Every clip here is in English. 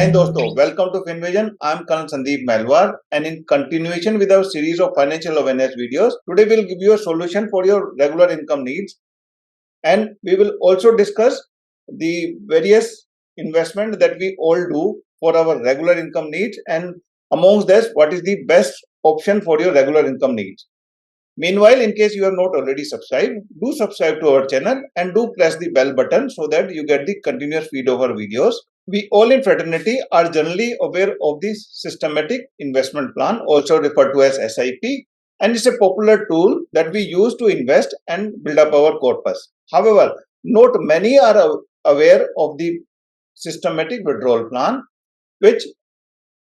जय हिंद दोस्तों, welcome to FinVision. I'm Karan Sandeep Malwar, and in continuation with our series of financial awareness videos, today we'll give you a solution for your regular income needs, and we will also discuss the various investment that we all do for our regular income needs, and amongst this, what is the best option for your regular income needs. Meanwhile, in case you have not already subscribed, do subscribe to our channel and do press the bell button so that you get the continuous feed of our videos. We all in fraternity are generally aware of the systematic investment plan, also referred to as SIP, and it's a popular tool that we use to invest and build up our corpus. However, not many are aware of the systematic withdrawal plan, which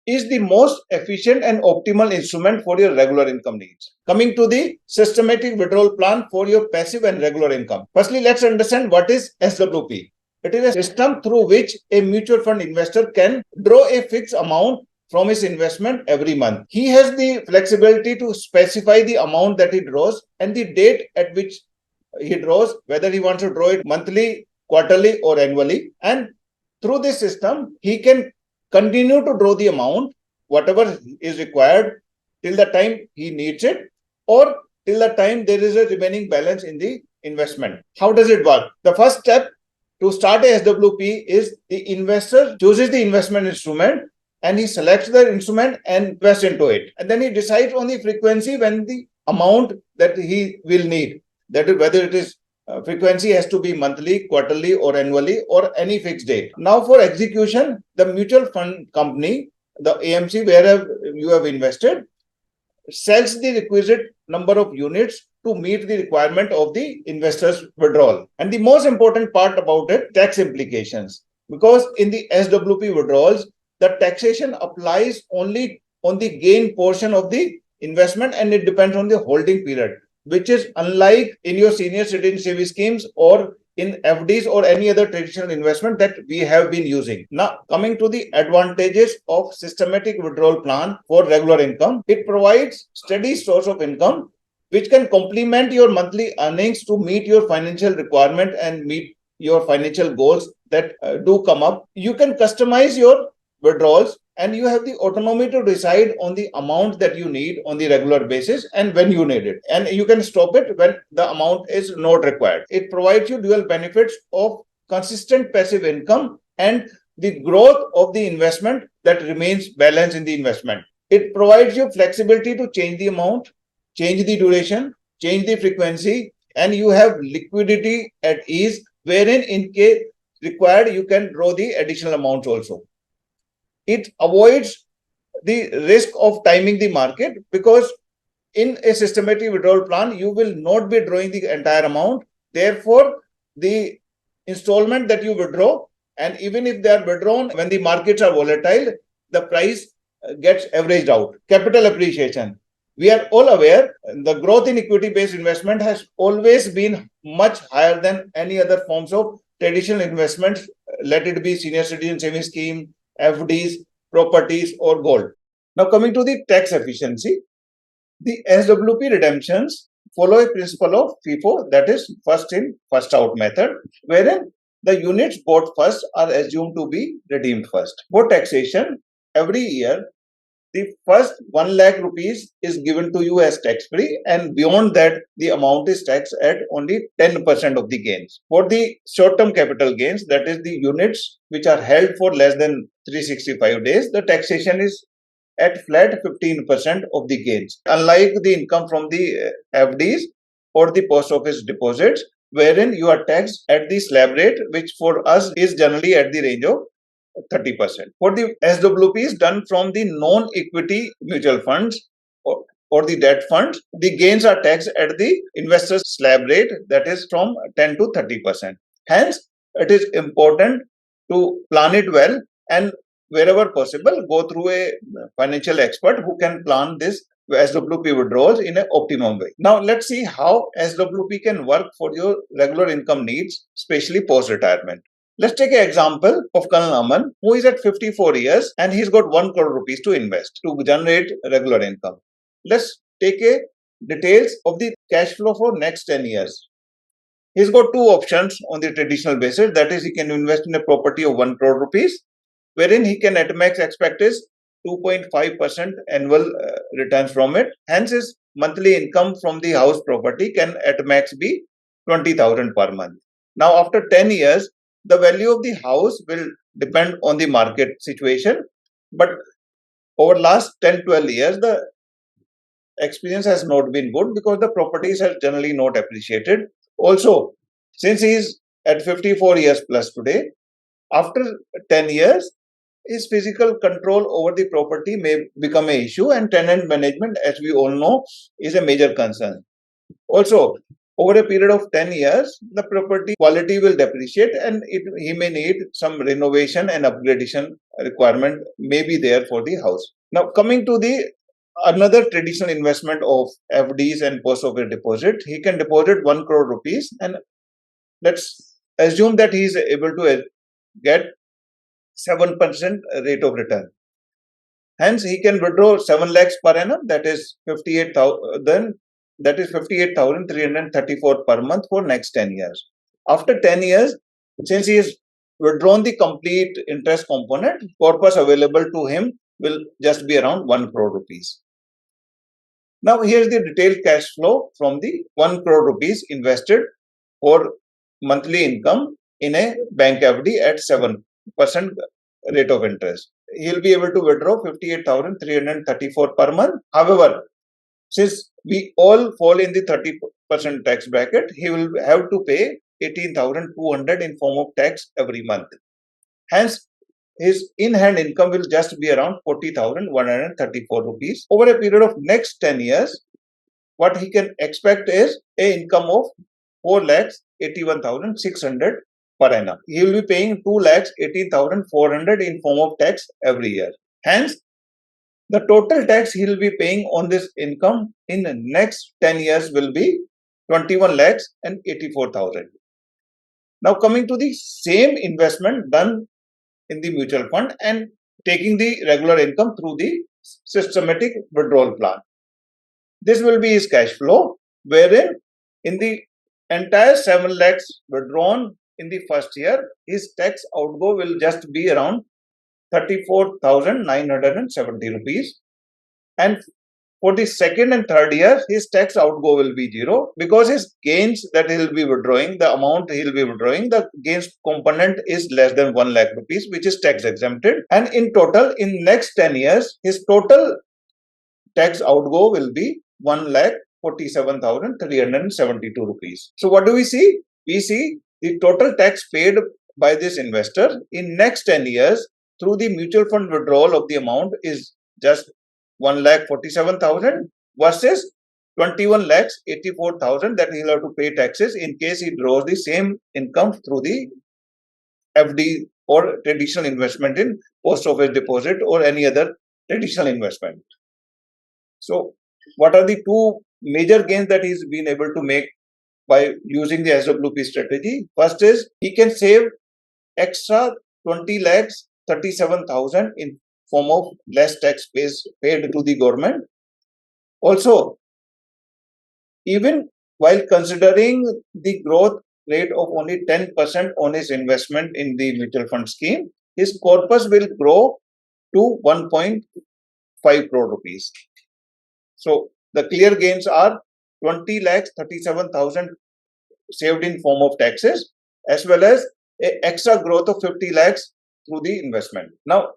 is the most efficient and optimal instrument for your regular income needs. Coming to the systematic withdrawal plan for your passive and regular income. Firstly, let's understand what is SWP. It is a system through which a mutual fund investor can draw a fixed amount from his investment every month. He has the flexibility to specify the amount that he draws and the date at which he draws, whether he wants to draw it monthly, quarterly, or annually. And through this system, he can continue to draw the amount, whatever is required, till the time he needs it, or till the time there is a remaining balance in the investment. How does it work? The first step to start a SWP is the investor chooses the investment instrument and he selects the instrument and invests into it. And then he decides on the frequency when the amount that he will need. That is whether it is frequency has to be monthly, quarterly, or annually, or any fixed date. Now, for execution, the mutual fund company, the AMC, where you have invested, sells the requisite number of units to meet the requirement of the investor's withdrawal. And the most important part about it, tax implications. Because in the SWP withdrawals, the taxation applies only on the gain portion of the investment and it depends on the holding period, which is unlike in your senior citizen savings schemes or in FDs or any other traditional investment that we have been using. Now, coming to the advantages of systematic withdrawal plan for regular income, it provides steady source of income which can complement your monthly earnings to meet your financial requirement and meet your financial goals that do come up. You can customize your withdrawals and you have the autonomy to decide on the amount that you need on the regular basis and when you need it. And you can stop it when the amount is not required. It provides you dual benefits of consistent passive income and the growth of the investment that remains balanced in the investment. It provides you flexibility to change the amount, change the duration, change the frequency, and you have liquidity at ease, wherein in case required, you can draw the additional amounts also. It avoids the risk of timing the market because in a systematic withdrawal plan, you will not be drawing the entire amount. Therefore, the installment that you withdraw, and even if they are withdrawn when the markets are volatile, the price gets averaged out. Capital appreciation. We are all aware the growth in equity-based investment has always been much higher than any other forms of traditional investments, let it be senior citizen savings scheme, FDs, properties, or gold. Now, coming to the tax efficiency, the SWP redemptions follow a principle of FIFO, that is first in, first out method, wherein the units bought first are assumed to be redeemed first. For taxation, every year, the first 1 lakh rupees is given to you as tax free, and beyond that, the amount is taxed at only 10% of the gains. For the short term capital gains, that is the units which are held for less than 365 days, the taxation is at flat 15% of the gains. Unlike the income from the FDs or the post office deposits, wherein you are taxed at the slab rate, which for us is generally at the range of 30%. For the SWPs done from the non-equity mutual funds or the debt funds, the gains are taxed at the investor's slab rate, that is from 10 to 30%. Hence, it is important to plan it well and wherever possible, go through a financial expert who can plan this SWP withdrawals in an optimum way. Now, let's see how SWP can work for your regular income needs, especially post-retirement. Let's take an example of Colonel Aman, who is at 54 years and he's got 1 crore rupees to invest to generate regular income. Let's take a details of the cash flow for next 10 years. He's got two options on the traditional basis. That is, he can invest in a property of 1 crore rupees wherein he can at max expect is 2.5% annual returns from it. Hence, his monthly income from the house property can at max be 20,000 per month. Now, after 10 years, the value of the house will depend on the market situation, but over last 10-12 years, the experience has not been good because the properties are generally not appreciated. Also, since he is at 54 years plus today, after 10 years, his physical control over the property may become an issue, and tenant management, as we all know, is a major concern. Also, over a period of 10 years, the property quality will depreciate and he may need some renovation and upgradation requirement may be there for the house. Now, coming to the another traditional investment of FDs and post office deposit, he can deposit 1 crore rupees, and let's assume that he is able to get 7% rate of return. Hence, he can withdraw 7 lakhs per annum, that is 58,334 per month for next 10 years. After 10 years, since he has withdrawn the complete interest component, corpus available to him will just be around 1 crore rupees. Now, here's the detailed cash flow from the 1 crore rupees invested for monthly income in a bank FD at 7% rate of interest. He'll be able to withdraw 58,334 per month. However, since we all fall in the 30% tax bracket, he will have to pay 18,200 in form of tax every month. Hence, his in-hand income will just be around 40,134 rupees. Over a period of next 10 years, what he can expect is a income of 4,81,600 per annum. He will be paying 2,18,400 in form of tax every year. Hence, the total tax he will be paying on this income in the next 10 years will be 21,84,000. Now, coming to the same investment done in the mutual fund and taking the regular income through the systematic withdrawal plan. This will be his cash flow, wherein in the entire 7 lakhs withdrawn in the first year, his tax outgo will just be around 34,970 rupees. And for the second and third year, his tax outgo will be zero because his gains that he will be withdrawing, the amount he will be withdrawing, the gains component is less than 1 lakh rupees, which is tax exempted. And in total, in next 10 years, his total tax outgo will be 1,47,372 rupees. So what do we see? We see the total tax paid by this investor in next 10 years through the mutual fund withdrawal of the amount is just 1,47,000 versus 21,84,000 that he'll have to pay taxes in case he draws the same income through the FD or traditional investment in post office deposit or any other traditional investment. So, what are the two major gains that he's been able to make by using the SWP strategy? First is he can save extra 20 lakhs 37,000 in form of less tax paid to the government. Also, even while considering the growth rate of only 10% on his investment in the mutual fund scheme, his corpus will grow to 1.5 crore rupees. So, the clear gains are 20 lakhs 37,000 saved in form of taxes as well as a extra growth of 50 lakhs through the investment. Now,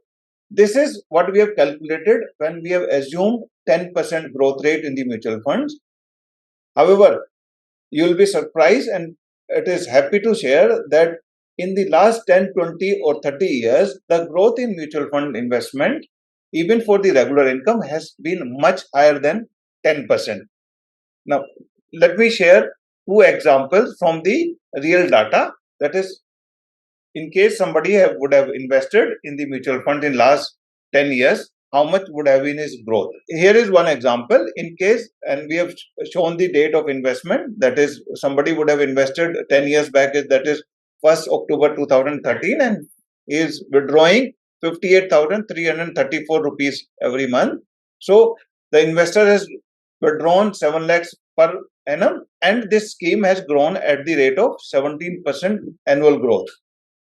this is what we have calculated when we have assumed 10% growth rate in the mutual funds. However, you will be surprised and it is happy to share that in the last 10, 20 or 30 years, the growth in mutual fund investment, even for the regular income, has been much higher than 10%. Now, let me share two examples from the real data. That is, in case somebody would have invested in the mutual fund in last 10 years, how much would have been his growth? Here is one example. In case, and we have shown the date of investment, that is, somebody would have invested 10 years back, that is 1st October 2013, and is withdrawing 58,334 rupees every month. So, the investor has withdrawn 7 lakhs per annum, and this scheme has grown at the rate of 17% annual growth.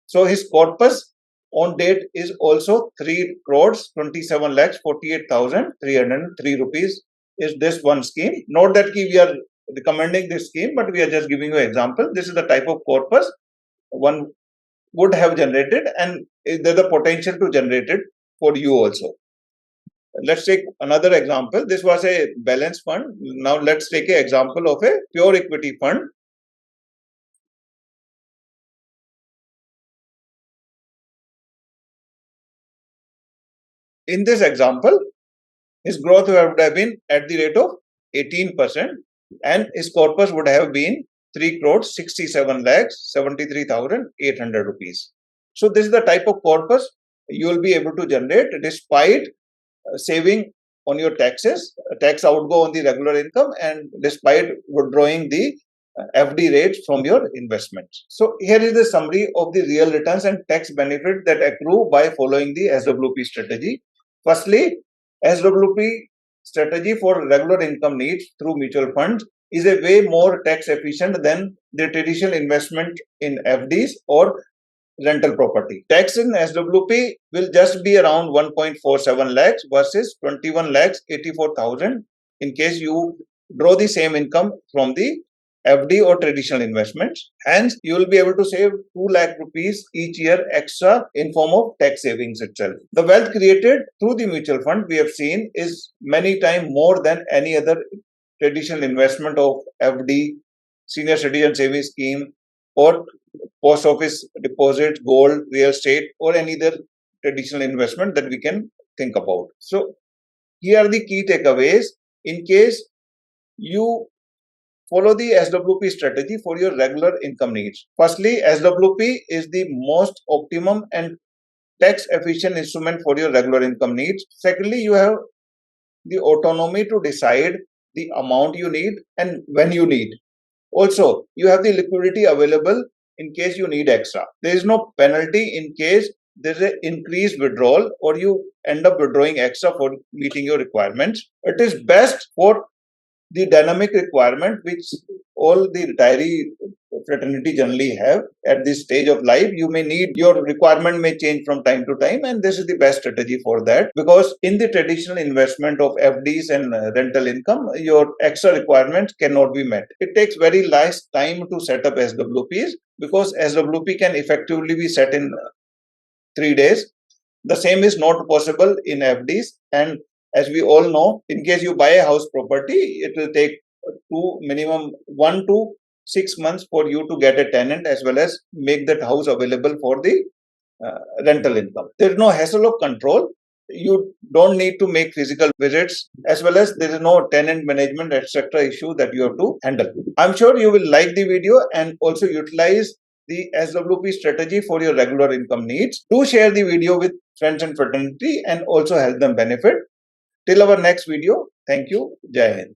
So, his corpus on date is also 3 crores 27 lakhs 48,303 rupees is this one scheme. Not that we are recommending this scheme, but we are just giving you an example. This is the type of corpus one would have generated, and there's the potential to generate it for you also. Let's take another example. This was a balance fund. Now let's take an example of a pure equity fund. In this example, his growth would have been at the rate of 18%, and his corpus would have been 3 crores 67 lakhs 73,800 rupees. So this is the type of corpus you will be able to generate despite saving on your taxes, tax outgo on the regular income, and despite withdrawing the FD rates from your investments. So here is the summary of the real returns and tax benefit that accrue by following the SWP strategy. Firstly, SWP strategy for regular income needs through mutual funds is a way more tax efficient than the traditional investment in FDs or rental property. Tax in SWP will just be around 1.47 lakhs versus 21 lakhs 84,000 in case you draw the same income from the FD or traditional investments. Hence, you will be able to save 2 lakh rupees each year extra in form of tax savings itself. The wealth created through the mutual fund we have seen is many times more than any other traditional investment of FD, senior citizen savings scheme, or post office deposit, gold, real estate, or any other traditional investment that we can think about. So, here are the key takeaways in case you follow the SWP strategy for your regular income needs. Firstly, SWP is the most optimum and tax efficient instrument for your regular income needs. Secondly, you have the autonomy to decide the amount you need and when you need. Also, you have the liquidity available in case you need extra. There is no penalty in case there is an increased withdrawal or you end up withdrawing extra for meeting your requirements. It is best for the dynamic requirement which all the retiree fraternity generally have at this stage of life. You may need, your requirement may change from time to time, and this is the best strategy for that, because in the traditional investment of FDs and rental income, your extra requirements cannot be met. It takes very less time to set up SWPs because SWP can effectively be set in 3 days. The same is not possible in FDs, and as we all know, in case you buy a house property, it will take minimum 1 to 6 months for you to get a tenant as well as make that house available for the rental income. There is no hassle of control. You don't need to make physical visits, as well as there is no tenant management etc. issue that you have to handle. I'm sure you will like the video and also utilize the SWP strategy for your regular income needs. Do share the video with friends and fraternity and also help them benefit. Till our next video, thank you. Jai Hind.